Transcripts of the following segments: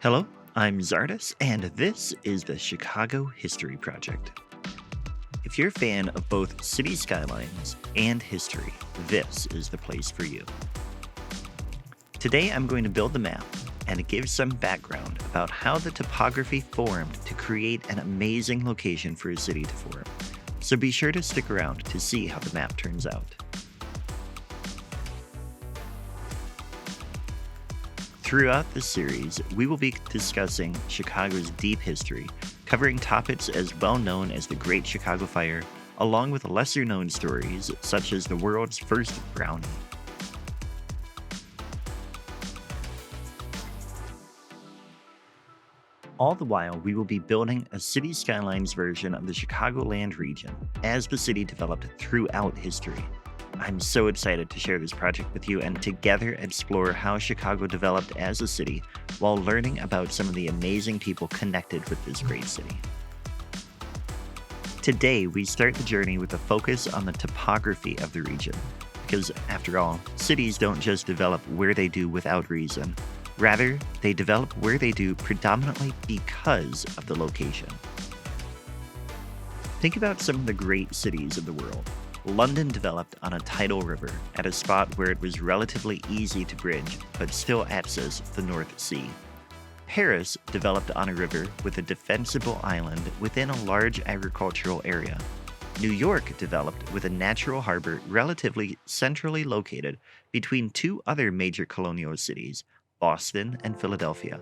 Hello, I'm Czardus, and this is the Chicago History Project. If you're a fan of both Cities Skylines and history, this is the place for you. Today I'm going to build the map and give some background about how the topography formed to create an amazing location for a city to form. So be sure to stick around to see how the map turns out. Throughout this series, we will be discussing Chicago's deep history, covering topics as well known as the Great Chicago Fire, along with lesser-known stories such as the world's first brownie. All the while, we will be building a Cities Skylines version of the Chicagoland region as the city developed throughout history. I'm so excited to share this project with you and together explore how Chicago developed as a city while learning about some of the amazing people connected with this great city. Today, we start the journey with a focus on the topography of the region, because after all, cities don't just develop where they do without reason. Rather, they develop where they do predominantly because of the location. Think about some of the great cities of the world. London developed on a tidal river at a spot where it was relatively easy to bridge, but still access the North Sea. Paris developed on a river with a defensible island within a large agricultural area. New York developed with a natural harbor relatively centrally located between two other major colonial cities, Boston and Philadelphia.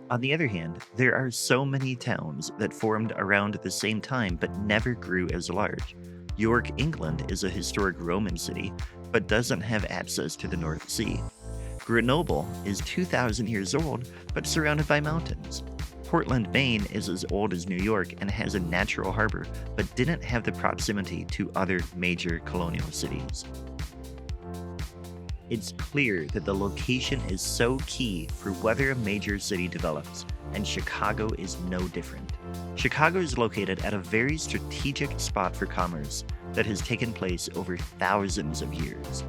On the other hand, there are so many towns that formed around the same time but never grew as large. York, England is a historic Roman city, but doesn't have access to the North Sea. Grenoble is 2,000 years old, but surrounded by mountains. Portland, Maine is as old as New York and has a natural harbor, but didn't have the proximity to other major colonial cities. It's clear that the location is so key for whether a major city develops, and Chicago is no different. Chicago is located at a very strategic spot for commerce that has taken place over thousands of years.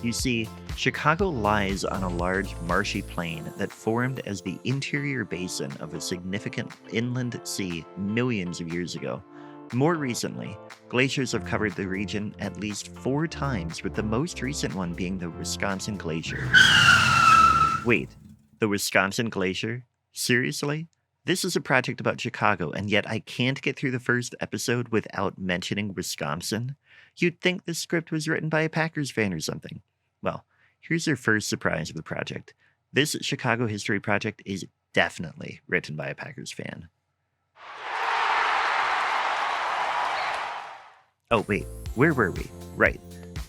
You see, Chicago lies on a large marshy plain that formed as the interior basin of a significant inland sea millions of years ago. More recently, glaciers have covered the region at least 4 times, with the most recent one being the Wisconsin Glacier. Wait, the Wisconsin Glacier? Seriously? This is a project about Chicago, and yet I can't get through the first episode without mentioning Wisconsin? You'd think this script was written by a Packers fan or something. Well, here's your first surprise of the project. This Chicago History Project is definitely written by a Packers fan. Oh, wait, where were we? Right,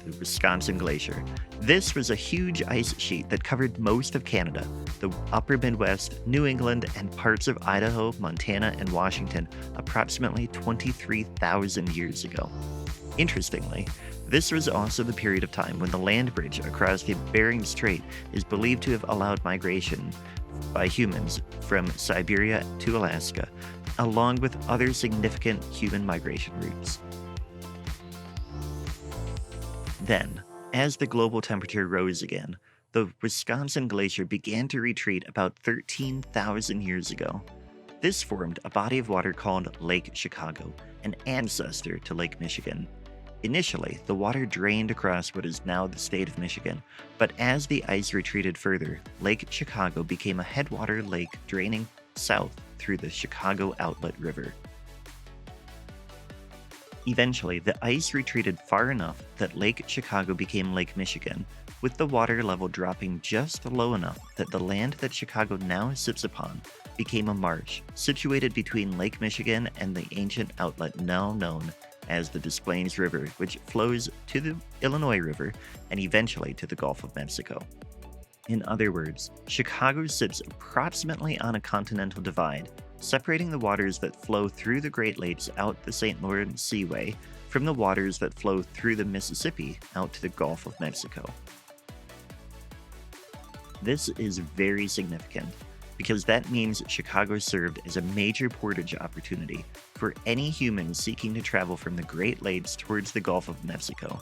the Wisconsin Glacier. This was a huge ice sheet that covered most of Canada, the upper Midwest, New England, and parts of Idaho, Montana, and Washington approximately 23,000 years ago. Interestingly, this was also the period of time when the land bridge across the Bering Strait is believed to have allowed migration by humans from Siberia to Alaska, along with other significant human migration routes. Then, as the global temperature rose again, the Wisconsin Glacier began to retreat about 13,000 years ago. This formed a body of water called Lake Chicago, an ancestor to Lake Michigan. Initially, the water drained across what is now the state of Michigan, but as the ice retreated further, Lake Chicago became a headwater lake draining south through the Chicago Outlet River. Eventually, the ice retreated far enough that Lake Chicago became Lake Michigan, with the water level dropping just low enough that the land that Chicago now sits upon became a marsh situated between Lake Michigan and the ancient outlet now known as the Des Plaines River, which flows to the Illinois River and eventually to the Gulf of Mexico. In other words, Chicago sits approximately on a continental divide, separating the waters that flow through the Great Lakes out the St. Lawrence Seaway from the waters that flow through the Mississippi out to the Gulf of Mexico. This is very significant because that means Chicago served as a major portage opportunity for any human seeking to travel from the Great Lakes towards the Gulf of Mexico.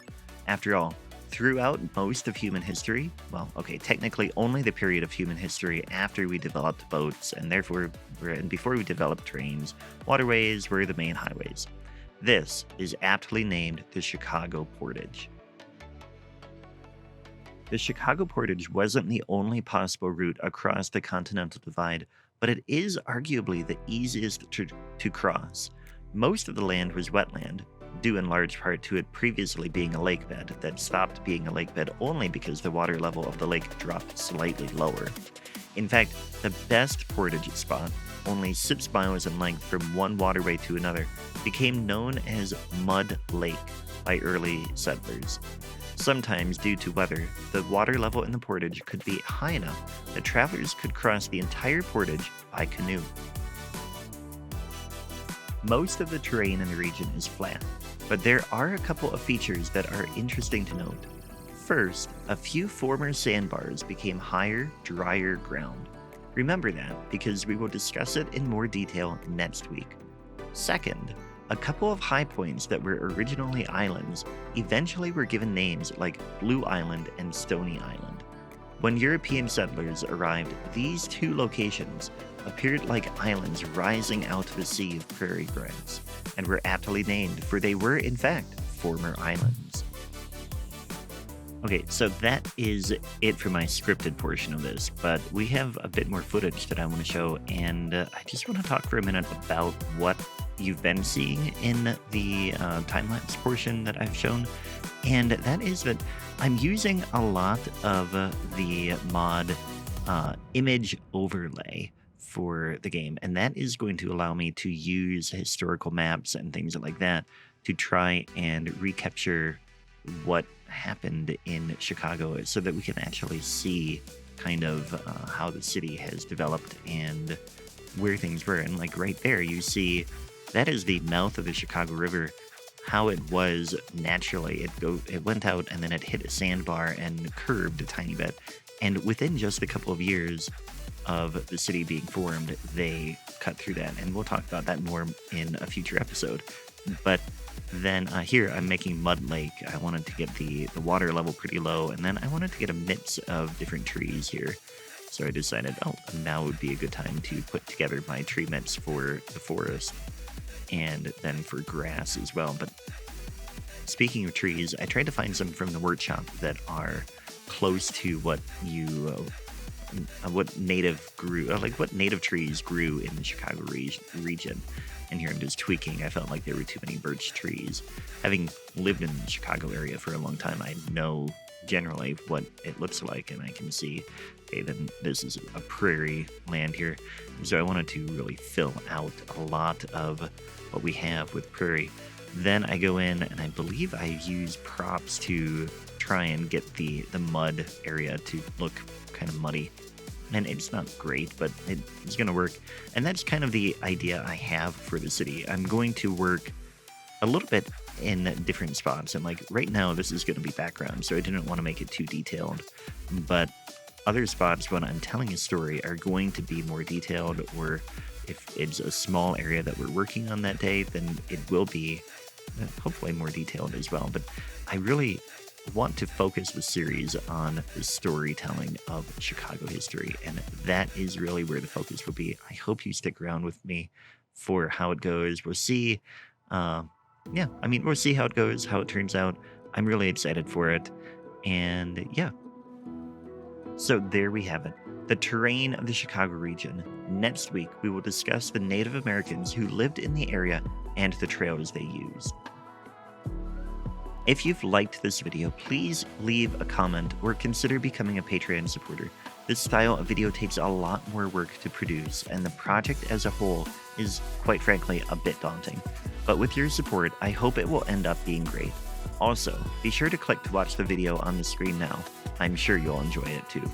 After all, Throughout most of human history, well, okay, technically only the period of human history after we developed boats and before we developed trains, waterways were the main highways. This is aptly named the Chicago Portage. The Chicago Portage wasn't the only possible route across the Continental Divide, but it is arguably the easiest to cross. Most of the land was wetland, due in large part to it previously being a lakebed that stopped being a lakebed only because the water level of the lake dropped slightly lower. In fact, the best portage spot, only 6 miles in length from one waterway to another, became known as Mud Lake by early settlers. Sometimes, due to weather, the water level in the portage could be high enough that travelers could cross the entire portage by canoe. Most of the terrain in the region is flat, but there are a couple of features that are interesting to note. First, a few former sandbars became higher, drier ground. Remember that because we will discuss it in more detail next week. Second, a couple of high points that were originally islands eventually were given names like Blue Island and Stony Island. When European settlers arrived, these two locations appeared like islands rising out of a sea of prairie grass, and were aptly named, for they were, in fact, former islands. Okay, so that is it for my scripted portion of this, but we have a bit more footage that I want to show, and I just want to talk for a minute about what you've been seeing in the time-lapse portion that I've shown, and that is that I'm using a lot of the mod image overlay for the game, and that is going to allow me to use historical maps and things like that to try and recapture what happened in Chicago so that we can actually see kind of how the city has developed and where things were. And like right there, you see that is the mouth of the Chicago River, how it was naturally. It went out and then it hit a sandbar and curved a tiny bit. And within just a couple of years of the city being formed, they cut through that. And we'll talk about that more in a future episode. But then here I'm making Mud Lake. I wanted to get the water level pretty low, and then I wanted to get a mix of different trees here. So I decided, now would be a good time to put together my tree mix for the forest, and then for grass as well. But speaking of trees, I tried to find some from the workshop that are close to what native trees grew in the Chicago region. And here I'm just tweaking. I felt like there were too many birch trees. Having lived in the Chicago area for a long time, I know generally what it looks like, and I can see, okay, then this is a prairie land here. So I wanted to really fill out a lot of what we have with prairie. Then I go in, and I believe I use props to try and get the mud area to look kind of muddy. And it's not great, but it's going to work. And that's kind of the idea I have for the city. I'm going to work a little bit in different spots. And like right now, this is going to be background, so I didn't want to make it too detailed. But other spots, when I'm telling a story, are going to be more detailed. Or if it's a small area that we're working on that day, then it will be hopefully more detailed as well. But I really want to focus the series on the storytelling of Chicago history, and that is really where the focus will be. I hope you stick around with me for how it goes. We'll see. We'll see how it goes, how it turns out. I'm really excited for it, and yeah. So there we have it, the terrain of the Chicago region. Next week, we will discuss the Native Americans who lived in the area and the trails they used. If you've liked this video, please leave a comment or consider becoming a Patreon supporter. This style of video takes a lot more work to produce, and the project as a whole is, quite frankly, a bit daunting. But with your support, I hope it will end up being great. Also, be sure to click to watch the video on the screen now. I'm sure you'll enjoy it too.